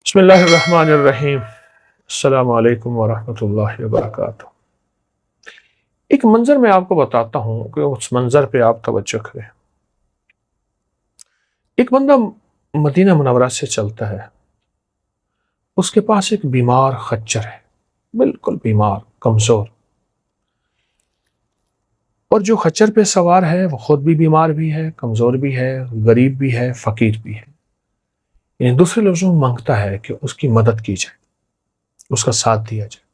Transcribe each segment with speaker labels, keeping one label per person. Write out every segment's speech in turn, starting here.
Speaker 1: بسم اللہ الرحمن الرحیم۔ السلام علیکم ورحمۃ اللہ وبرکاتہ۔ ایک منظر میں آپ کو بتاتا ہوں کہ اس منظر پہ آپ توجہ کریں۔ ایک بندہ مدینہ منورہ سے چلتا ہے، اس کے پاس ایک بیمار خچر ہے، بالکل بیمار، کمزور، اور جو خچر پہ سوار ہے وہ خود بھی بیمار بھی ہے، کمزور بھی ہے، غریب بھی ہے، فقیر بھی ہے۔ یعنی دوسرے لفظوں میں مانگتا ہے کہ اس کی مدد کی جائے، اس کا ساتھ دیا جائے،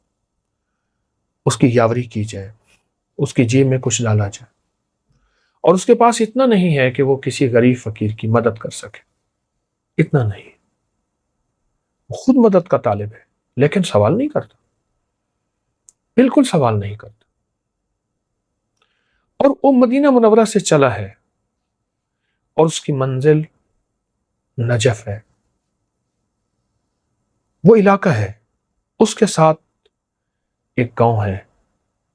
Speaker 1: اس کی یاوری کی جائے، اس کی جیب میں کچھ ڈالا جائے۔ اور اس کے پاس اتنا نہیں ہے کہ وہ کسی غریب فقیر کی مدد کر سکے، اتنا نہیں، وہ خود مدد کا طالب ہے، لیکن سوال نہیں کرتا، بالکل سوال نہیں کرتا۔ اور وہ مدینہ منورہ سے چلا ہے اور اس کی منزل نجف ہے، وہ علاقہ ہے، اس کے ساتھ ایک گاؤں ہے،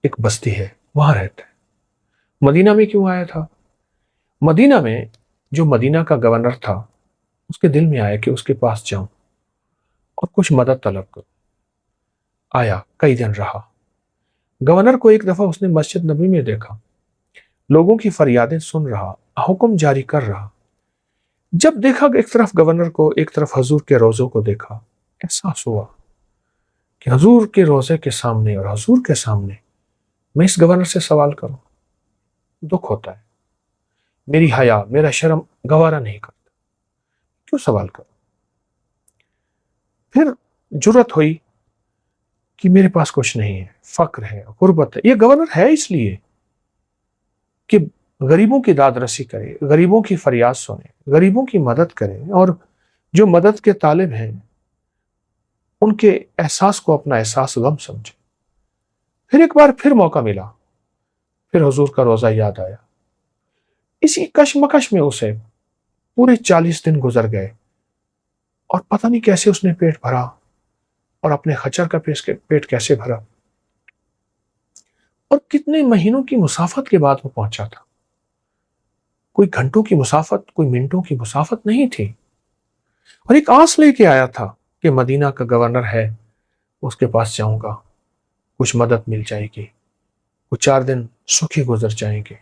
Speaker 1: ایک بستی ہے، وہاں رہتا ہے۔ مدینہ میں کیوں آیا تھا؟ مدینہ میں جو مدینہ کا گورنر تھا، اس کے دل میں آیا کہ اس کے پاس جاؤں اور کچھ مدد طلب کروں۔ آیا، کئی دن رہا۔ گورنر کو ایک دفعہ اس نے مسجد نبی میں دیکھا، لوگوں کی فریادیں سن رہا، حکم جاری کر رہا۔ جب دیکھا کہ ایک طرف گورنر کو، ایک طرف حضور کے روضوں کو دیکھا، احساس ہوا کہ حضور کے روضے کے سامنے اور حضور کے سامنے میں اس گورنر سے سوال کروں، دکھ ہوتا ہے، میری حیا، میرا شرم گوارا نہیں کرتا، کیوں سوال کروں؟ پھر جرت ہوئی کہ میرے پاس کچھ نہیں ہے، فقر ہے، غربت ہے۔ یہ گورنر ہے اس لیے کہ غریبوں کی داد رسی کرے، غریبوں کی فریاد سنے، غریبوں کی مدد کرے، اور جو مدد کے طالب ہیں ان کے احساس کو اپنا احساس غم سمجھے۔ پھر ایک بار پھر موقع ملا، پھر حضور کا روضہ یاد آیا۔ اسی کشمکش میں اسے پورے 40 دن گزر گئے، اور پتہ نہیں کیسے اس نے پیٹ بھرا، اور اپنے خچر کا پیٹ کیسے بھرا، اور کتنے مہینوں کی مسافت کے بعد وہ پہنچا تھا۔ کوئی گھنٹوں کی مسافت، کوئی منٹوں کی مسافت نہیں تھی، اور ایک آس لے کے آیا تھا کہ مدینہ کا گورنر ہے، اس کے پاس جاؤں گا، کچھ مدد مل جائے گی، کچھ 4 دن سکھی گزر جائیں گے،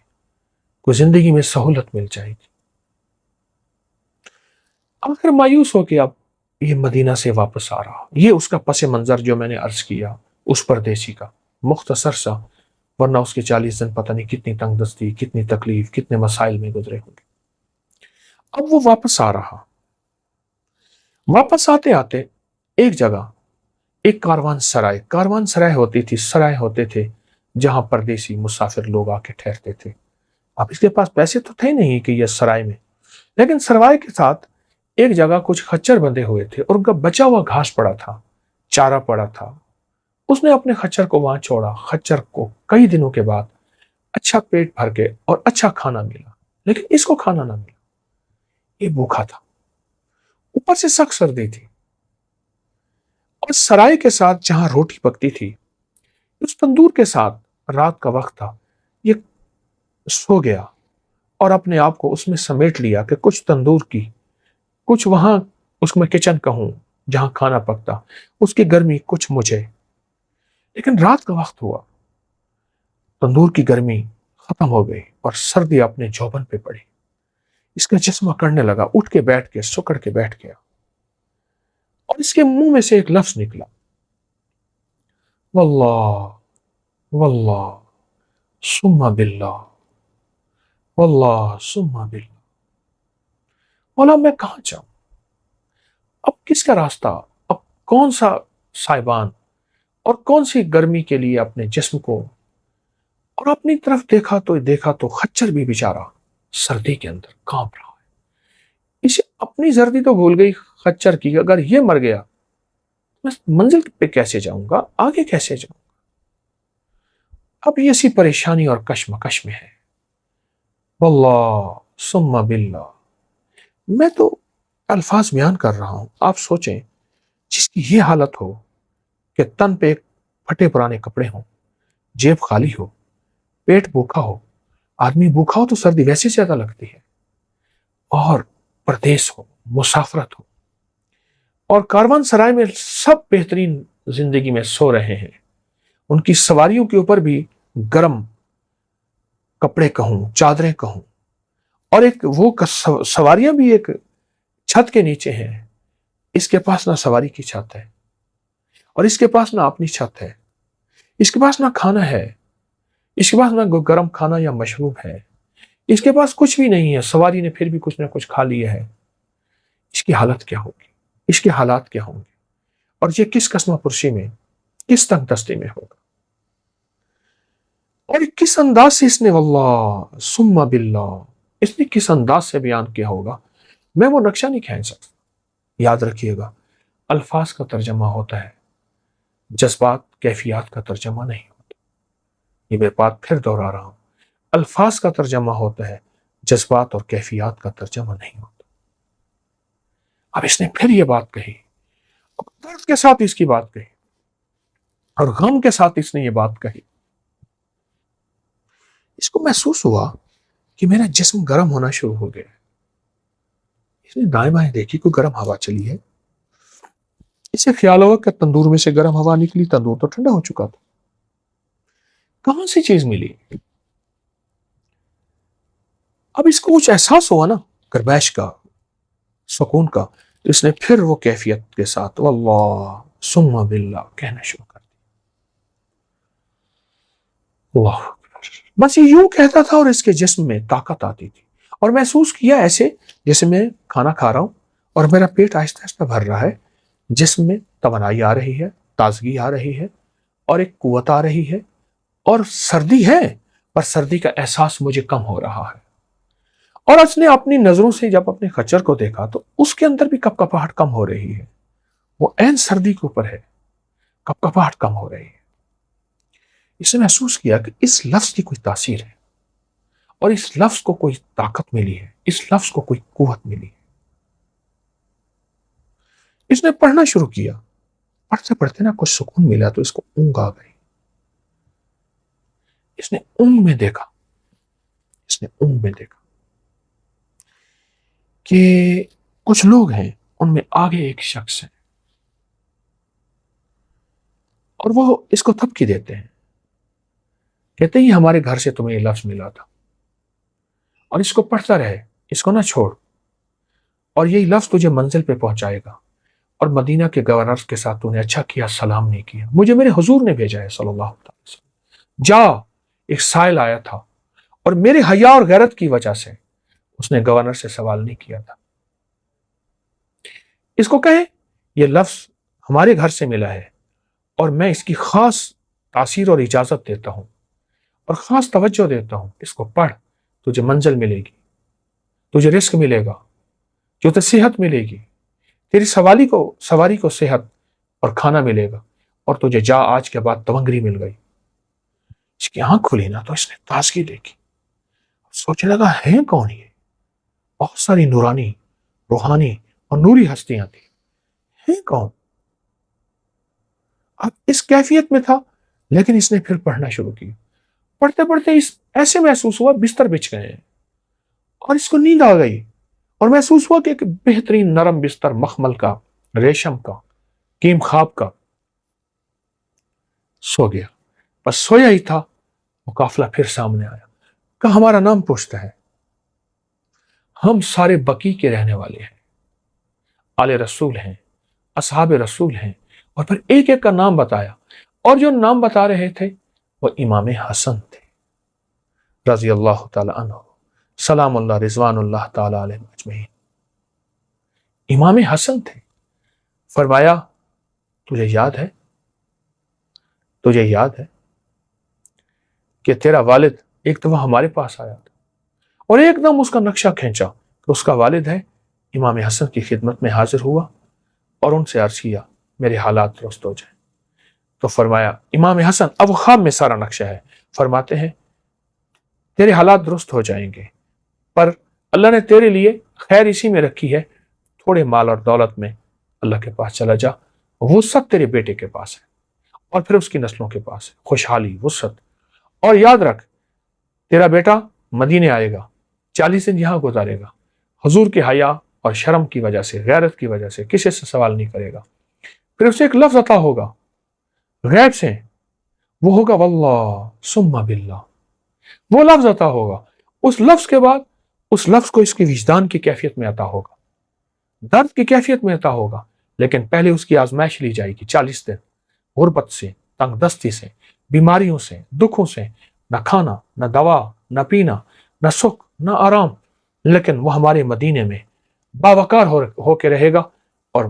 Speaker 1: کوئی زندگی میں سہولت مل جائے گی۔ آخر مایوس ہو کے اب یہ مدینہ سے واپس آ رہا۔ یہ اس کا پس منظر جو میں نے عرض کیا اس پردیسی کا، مختصر سا، ورنہ اس کے 40 دن پتہ نہیں کتنی تنگ دستی، کتنی تکلیف، کتنے مسائل میں گزرے ہوں گے۔ اب وہ واپس آ رہا، واپس آتے آتے ایک جگہ ایک کاروان سرائے ہوتی تھی، سرائے ہوتے تھے جہاں پردیسی مسافر لوگ آ کے ٹھہرتے تھے۔ اب اس کے پاس پیسے تو تھے نہیں کہ یہ سرائے میں، لیکن سرائے کے ساتھ ایک جگہ کچھ خچر بندھے ہوئے تھے، اور ان کا بچا ہوا گھاس پڑا تھا، چارہ پڑا تھا۔ اس نے اپنے خچر کو وہاں چھوڑا۔ خچر کو کئی دنوں کے بعد اچھا پیٹ بھر کے اور اچھا کھانا ملا، لیکن اس کو کھانا نہ ملا، یہ بھوکا تھا، اوپر سے سخت سردی تھی، اور سرائے کے ساتھ جہاں روٹی پکتی تھی، اس تندور کے ساتھ رات کا وقت تھا، یہ سو گیا اور اپنے آپ کو اس میں سمیٹ لیا کہ کچھ تندور کی، کچھ وہاں اس میں کچن کہوں جہاں کھانا پکتا، اس کی گرمی کچھ مجھے۔ لیکن رات کا وقت ہوا، تندور کی گرمی ختم ہو گئی اور سردی اپنے جوبن پہ پڑی۔ اس کا جسم اکڑنے لگا، اٹھ کے بیٹھ کے، سکڑ کے بیٹھ گیا، اور اس کے منہ میں سے ایک لفظ نکلا، واللہ واللہ ثم باللہ، واللہ ثم باللہ۔ مولا میں کہاں جاؤں؟ اب کس کا راستہ؟ اب کون سا سائبان اور کون سی گرمی کے لیے اپنے جسم کو، اور اپنی طرف دیکھا تو خچر بھی بیچارہ سردی کے اندر کانپ رہا ہے۔ اسے اپنی سردی تو بھول گئی خچر کی، اگر یہ مر گیا میں منزل پہ کیسے جاؤں گا، آگے کیسے جاؤں گا؟ اب یہ سی پریشانی اور کشمکش میں ہے۔ واللہ ثم باللہ، میں تو الفاظ بیان کر رہا ہوں، آپ سوچیں جس کی یہ حالت ہو کہ تن پہ پھٹے پرانے کپڑے ہوں، جیب خالی ہو، پیٹ بھوکا ہو، آدمی بھوکا ہو تو سردی ویسے زیادہ لگتی ہے، اور پردیس ہو، مسافرت ہو، اور کاروان سرائے میں سب بہترین زندگی میں سو رہے ہیں. ان کی سواریوں کے اوپر بھی گرم کپڑے کہوں، چادریں کہوں، اور ایک وہ سواریاں بھی ایک چھت کے نیچے ہیں. اس کے پاس نہ سواری کی چھت ہے، اور اس کے پاس نہ اپنی چھت ہے، اس کے پاس نہ کھانا ہے، اس کے پاس نہ گرم کھانا یا مشروب ہے، اس کے پاس کچھ بھی نہیں ہے. سواری نے پھر بھی کچھ نہ کچھ کھا لیا ہے. اس کی حالت کیا ہوگی؟ اس کے حالات کیا ہوں گے؟ اور یہ کس قسمہ پرسی میں، کس تنگ دستی میں ہوگا؟ اور کس انداز سے اس نے واللہ ثم باللہ، اس نے کس انداز سے بیان کیا ہوگا، میں وہ نقشہ نہیں کھینچ سکتا. یاد رکھیے گا، الفاظ کا ترجمہ ہوتا ہے، جذبات کیفیات کا ترجمہ نہیں ہوتا. یہ میں بات پھر دہرا رہا ہوں، الفاظ کا ترجمہ ہوتا ہے، جذبات اور کیفیات کا ترجمہ نہیں ہوتا. اب اس نے پھر یہ بات کہی، درد کے ساتھ اس کی بات کہی، اور غم کے ساتھ اس نے یہ بات کہی. اس کو محسوس ہوا کہ میرا جسم گرم ہونا شروع ہو گیا. اس نے دائیں بائیں دیکھی، کوئی گرم ہوا چلی ہے. اسے خیال ہوا کہ تندور میں سے گرم ہوا نکلی، تندور تو ٹھنڈا ہو چکا تھا. کہاں سے چیز ملی؟ اب اس کو کچھ احساس ہوا نا گرمائش کا، سکون کا، تو اس نے پھر وہ کیفیت کے ساتھ واللہ ثم باللہ کہنا شروع کر دیا. اللہ بس یہ یوں کہتا تھا، اور اس کے جسم میں طاقت آتی تھی، اور محسوس کیا ایسے جیسے میں کھانا کھا رہا ہوں اور میرا پیٹ آہستہ آہستہ بھر رہا ہے. جسم میں توانائی آ رہی ہے، تازگی آ رہی ہے، اور ایک قوت آ رہی ہے، اور سردی ہے پر سردی کا احساس مجھے کم ہو رہا ہے. اور اس نے اپنی نظروں سے جب اپنے خچر کو دیکھا تو اس کے اندر بھی کپ کپاہٹ کم ہو رہی ہے. وہ عین سردی کے اوپر ہے، کپ کپاہٹ کم ہو رہی ہے. اس نے محسوس کیا کہ اس لفظ کی کوئی تاثیر ہے، اور اس لفظ کو کوئی طاقت ملی ہے، اس لفظ کو کوئی قوت ملی ہے. اس نے پڑھنا شروع کیا، پڑھتے پڑھتے نا کچھ سکون ملا تو اس کو اونگ آ گئی. اس نے اونگ میں دیکھا، اس نے اونگ میں دیکھا کہ کچھ لوگ ہیں، ان میں آگے ایک شخص ہے، اور وہ اس کو تھپکی دیتے ہیں، کہتے ہیں ہمارے گھر سے تمہیں یہ لفظ ملا تھا، اور اس کو پڑھتا رہے، اس کو نہ چھوڑ، اور یہی لفظ تجھے منزل پہ پہنچائے گا. اور مدینہ کے گورنر کے ساتھ تو نے اچھا کیا، سلام نہیں کیا. مجھے میرے حضور نے بھیجا ہے صلی اللہ علیہ وسلم. جا، ایک سائل آیا تھا، اور میرے حیا اور غیرت کی وجہ سے اس نے گورنر سے سوال نہیں کیا تھا. اس کو کہے یہ لفظ ہمارے گھر سے ملا ہے، اور میں اس کی خاص تاثیر اور اجازت دیتا ہوں، اور خاص توجہ دیتا ہوں. اس کو پڑھ، تجھے منزل ملے گی، تجھے رزق ملے گا، جو تجھے صحت ملے گی، تیری سواری کو صحت اور کھانا ملے گا، اور تجھے جا آج کے بعد تونگری مل گئی. اس کی آنکھ کھلی نا تو اس نے تازگی دیکھی، سوچنے لگا ہے کون یہ؟ بہت ساری نورانی، روحانی اور نوری ہستیاں تھیں، ہیں کون؟ اب اس کیفیت میں تھا، لیکن اس نے پھر پڑھنا شروع کی. پڑھتے پڑھتے اس ایسے محسوس ہوا بستر بچھ گئے ہیں، اور اس کو نیند آ گئی، اور محسوس ہوا کہ ایک بہترین نرم بستر، مخمل کا، ریشم کا، کیم خواب کا. سو گیا. بس سویا ہی تھا، وہ قافلہ پھر سامنے آیا. کہا ہمارا نام پوچھتا ہے، ہم سارے بقی کے رہنے والے ہیں، آل رسول ہیں، اصحاب رسول ہیں. اور پھر ایک ایک کا نام بتایا، اور جو نام بتا رہے تھے وہ امام حسن تھے رضی اللہ تعالی عنہ، سلام اللہ رضوان اللہ تعالی علیہ اجمعین. امام حسن تھے. فرمایا تجھے یاد ہے، تجھے یاد ہے کہ تیرا والد ایک دفعہ ہمارے پاس آیا تھا، اور ایک دم اس کا نقشہ کھینچا کہ اس کا والد ہے. امام حسن کی خدمت میں حاضر ہوا اور ان سے عرض کیا میرے حالات درست ہو جائیں. تو فرمایا امام حسن، اب خواب میں سارا نقشہ ہے، فرماتے ہیں تیرے حالات درست ہو جائیں گے، پر اللہ نے تیرے لیے خیر اسی میں رکھی ہے، تھوڑے مال اور دولت میں اللہ کے پاس چلا جا، وسعت تیرے بیٹے کے پاس ہے، اور پھر اس کی نسلوں کے پاس ہے، خوشحالی، وسعت. اور یاد رکھ تیرا بیٹا مدینے آئے گا، 40 دن یہاں گزارے گا، حضور کے حیا اور شرم کی وجہ سے، غیرت کی وجہ سے کسی سے سوال نہیں کرے گا۔ پھر اسے ایک لفظ عطا ہوگا غیب سے، وہ ہوگا واللہ ثم باللہ، وہ لفظ عطا ہوگا۔ اس لفظ کے بعد اس لفظ کو اس کی وجدان کی کیفیت میں عطا ہوگا، درد کی کیفیت میں عطا ہوگا، لیکن پہلے اس کی آزمائش لی جائے گی 40 دن، غربت سے، تنگ دستی سے، بیماریوں سے، دکھوں سے، نہ کھانا، نہ دوا، نہ پینا، نہ سکھ، نہ آرام، لیکن وہ ہمارے مدینے میں باوقار ہو کے رہے گا اور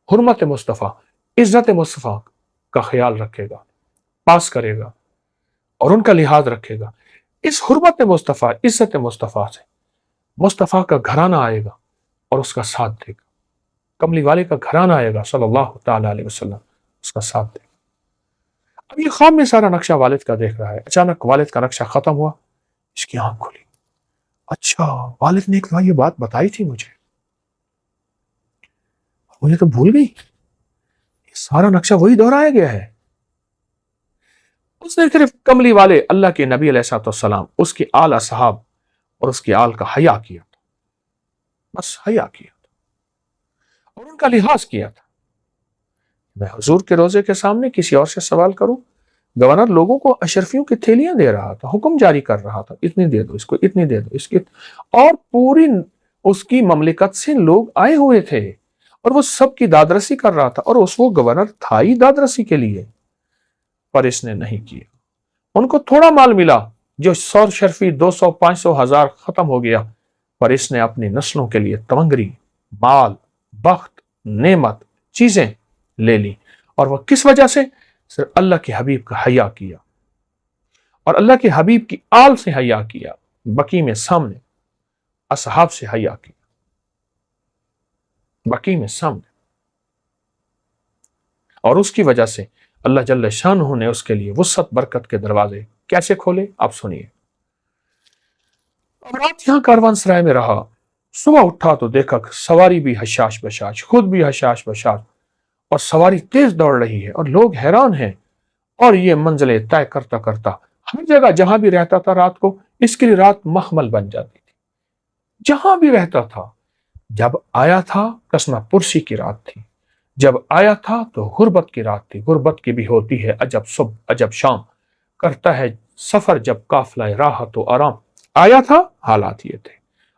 Speaker 1: حرمت مصطفیٰ، عزت مصطفیٰ کا خیال رکھے گا، پاس کرے گا اور ان کا لحاظ رکھے گا۔ اس حرمت مصطفیٰ، عزت مصطفیٰ سے مصطفیٰ کا گھرانہ آئے گا اور اس کا ساتھ دے گا، کملی والے کا گھرانہ آئے گا صلی اللہ تعالی علیہ وسلم، اس کا ساتھ دے گا۔ اب یہ خواب میں سارا نقشہ والد کا دیکھ رہا ہے، اچانک والد کا نقشہ ختم ہوا، اس کی آنکھ کھلی، اچھا والد نے ایک بار یہ بات بتائی تھی مجھے تو بھول گئی، یہ سارا نقشہ وہی دہرایا گیا ہے۔ اس نے صرف کملی والے اللہ کے نبی علیہ الصلوۃ والسلام، اس کے آل اصحاب اور اس کے آل کا حیا کیا تھا، بس حیا کیا تھا اور ان کا لحاظ کیا تھا۔ میں حضور کے روزے کے سامنے کسی اور سے سوال کروں، گورنر لوگوں کو اشرفیوں کی تھیلیاں دے رہا تھا، حکم جاری کر رہا تھا، اتنی دے دو اس کو، اتنی دے دو اس کی، اور پوری اس کی مملکت سے لوگ آئے ہوئے تھے اور وہ سب کی دادرسی کر رہا تھا، اور وہ گورنر تھا ہی دادرسی کے لیے، پر اس نے نہیں کیا۔ ان کو تھوڑا مال ملا، جو 100 شرفی 200 500 1000 ختم ہو گیا، پر اس نے اپنی نسلوں کے لیے تمنگری، مال، بخت، نعمت، چیزیں لے لی، اور وہ کس وجہ سے؟ صرف اللہ کے حبیب کا حیا کیا اور اللہ کے حبیب کی آل سے حیا کیا، بقی میں سامنے اصحاب سے حیا کیا، بقی میں سامنے، اور اس کی وجہ سے اللہ جل شانہ نے اس کے لیے وسعت برکت کے دروازے کیسے کھولے، آپ سنیے۔ اب رات یہاں کاروان سرائے میں رہا، صبح اٹھا تو دیکھا کہ سواری بھی حشاش بشاش، خود بھی حشاش بشاش، اور سواری تیز دوڑ رہی ہے اور لوگ حیران ہیں، اور یہ منزلیں طے کرتا کرتا ہر جگہ جہاں بھی رہتا تھا رات کو، اس کے لیے رات مخمل بن جاتی تھی، جہاں بھی رہتا تھا۔ جب آیا تھا قسمہ پرسی کی رات تھی، جب آیا تھا تو غربت کی رات تھی، غربت کی بھی ہوتی ہے عجب صبح عجب شام، کرتا ہے سفر جب قافلہ راحت و آرام۔ آیا تھا حالات یہ تھے،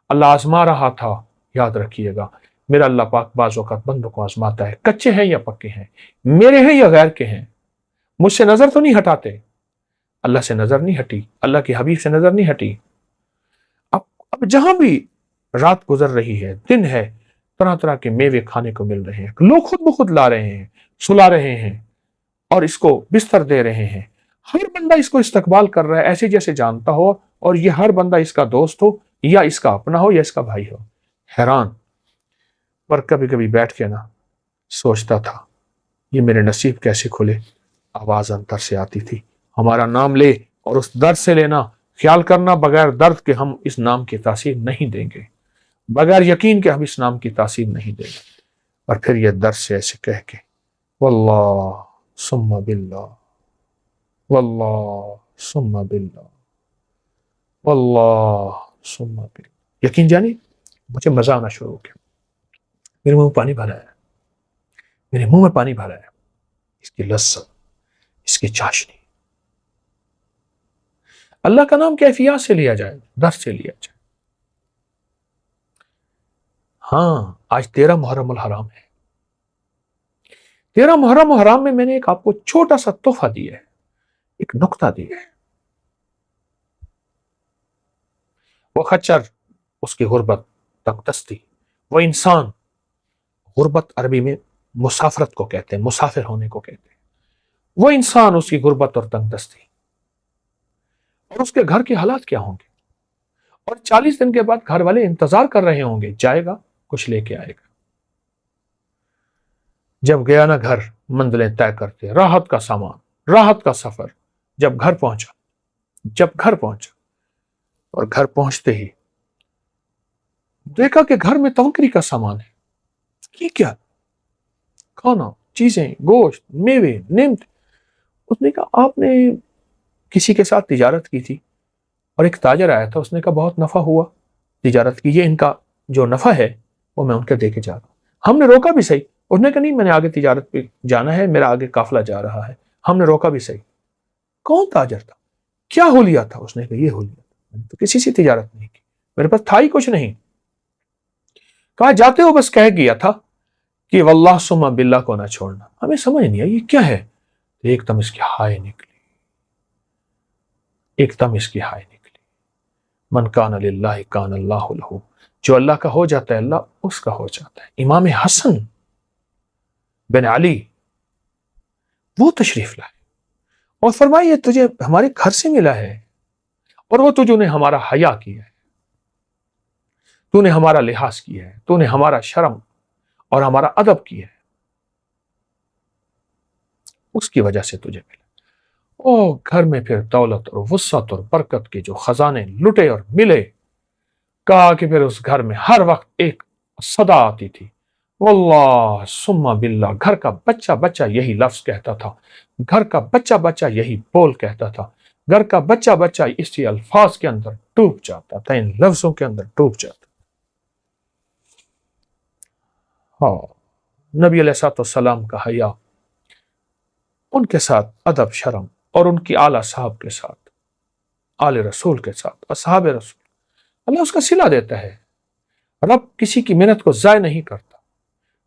Speaker 1: اللہ آزما رہا تھا، یاد رکھیے گا میرا اللہ پاک بعض اوقات بندوں کو آزماتا ہے، کچے ہیں یا پکے ہیں، میرے ہیں یا غیر کے ہیں، مجھ سے نظر تو نہیں ہٹاتے، اللہ سے نظر نہیں ہٹی، اللہ کے حبیب سے نظر نہیں ہٹی۔ اب جہاں بھی رات گزر رہی ہے، دن ہے، طرح طرح کے میوے کھانے کو مل رہے ہیں، لوگ خود بخود لا رہے ہیں، سلا رہے ہیں اور اس کو بستر دے رہے ہیں، ہر بندہ اس کو استقبال کر رہا ہے ایسے جیسے جانتا ہو، اور یہ ہر بندہ اس کا دوست ہو یا اس کا اپنا ہو یا اس کا بھائی ہو، حیران۔ پر کبھی کبھی بیٹھ کے نا سوچتا تھا یہ میرے نصیب کیسے کھلے، آواز انتر سے آتی تھی، ہمارا نام لے اور اس درد سے لینا، خیال کرنا بغیر درد کے ہم اس نام کی تاثیر نہیں دیں گے، بغیر یقین کے ہم اس نام کی تاثیر نہیں دیں گے۔ اور پھر یہ درد سے ایسے کہہ کے واللہ ثم باللہ، واللہ ثم باللہ، واللہ ثم باللہ، یقین جانی مجھے مزہ آنا شروع ہو گیا، میرے منہ میں پانی بھرا ہے، میرے منہ میں پانی بھرا ہے، اس کی لذت، اس کی چاشنی۔ اللہ کا نام کیفیات سے لیا جائے، درد سے لیا جائے۔ ہاں آج 13 محرم الحرام ہے، 13 محرم الحرام میں میں نے ایک آپ کو چھوٹا سا تحفہ دیا ہے، ایک نقطہ دیا ہے۔ وہ خچر، اس کی غربت، تنگ دستی، وہ انسان، غربت عربی میں مسافرت کو کہتے ہیں، مسافر ہونے کو کہتے ہیں، وہ انسان، اس کی غربت اور تنگ دستی، اور اس کے گھر کے حالات کیا ہوں گے، اور 40 دن کے بعد گھر والے انتظار کر رہے ہوں گے، جائے گا کچھ لے کے آئے گا۔ جب گیا نا گھر، منزلیں طے کرتے، راحت کا سامان، راحت کا سفر، جب گھر پہنچا اور گھر پہنچتے ہی دیکھا کہ گھر میں تنکری کا سامان ہے، یہ کیا؟ کھانا، چیزیں، گوشت، میوے، نعمت۔ اس نے کہا آپ نے کسی کے ساتھ تجارت کی تھی اور ایک تاجر آیا تھا، اس نے کہا بہت نفع ہوا تجارت کی، یہ ان کا جو نفع ہے وہ میں ان کے دے کے جا رہا ہوں. ہم نے روکا بھی صحیح. اس نے کہا نہیں، میں نے آگے تجارت پہ جانا ہے، میرا آگے قافلہ جا رہا ہے. ہم نے روکا بھی صحیح. کون تاجر تھا؟ کیا حلیہ تھا؟ اس نے کہا یہ حلیہ تھا، میں نے تو کسی سے تجارت نہیں کی، میرے پاس تھا ہی کچھ نہیں. کہا جاتے ہو بس کہہ گیا تھا کہ واللہ ثم باللہ کو نہ چھوڑنا. ہمیں سمجھ نہیں آئی یہ کیا ہے. ایک دم اس کی ہائے نکلی، ایک دم اس کی ہائے نکلی. من کان للہ کان اللہ لہ. جو اللہ کا ہو جاتا ہے اللہ اس کا ہو جاتا ہے. امام حسن بن علی وہ تشریف لائے اور فرمائیے تجھے ہمارے گھر سے ملا ہے اور وہ تجھے نے ہمارا حیا کیا ہے، تو نے ہمارا لحاظ کیا ہے، تو نے ہمارا شرم اور ہمارا ادب کیا ہے، اس کی وجہ سے تجھے ملا. او گھر میں پھر دولت اور وسعت اور برکت کے جو خزانے لٹے اور ملے. کہا کہ پھر اس گھر میں ہر وقت ایک صدا آتی تھی، واللہ ثم باللہ. گھر کا بچہ بچہ یہی لفظ کہتا تھا، گھر کا بچہ بچہ یہی بول کہتا تھا، گھر کا بچہ بچہ اسی الفاظ کے اندر ڈوب جاتا تھا، ان لفظوں کے اندر ڈوب جاتا. ہاں، نبی علیہ الصلوۃ والسلام کا حیا، ان کے ساتھ ادب شرم، اور ان کی اعلیٰ صاحب کے ساتھ، آل رسول کے ساتھ، اصحاب رسول. اللہ اس کا صلہ دیتا ہے. رب کسی کی محنت کو ضائع نہیں کرتا،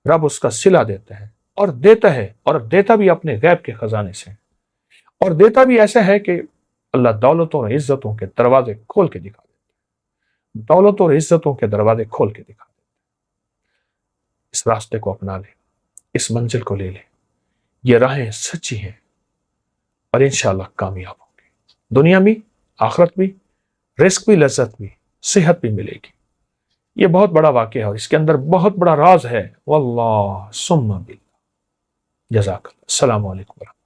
Speaker 1: رب اس کا صلہ دیتا ہے اور دیتا ہے، اور دیتا بھی اپنے غیب کے خزانے سے، اور دیتا بھی ایسا ہے کہ اللہ دولتوں اور عزتوں کے دروازے کھول کے دکھا دیتا ہے. دولتوں اور عزتوں کے دروازے کھول کے دکھا دیتا ہے. اس راستے کو اپنا لے، اس منزل کو لے لے. یہ راہیں سچی ہیں اور انشاءاللہ کامیاب ہوں گے، دنیا بھی آخرت بھی، رزق بھی لذت بھی، صحت بھی ملے گی. یہ بہت بڑا واقعہ ہے اور اس کے اندر بہت بڑا راز ہے. واللہ ثم باللہ. جزاک اللہ. السلام علیکم ورحمۃ اللہ.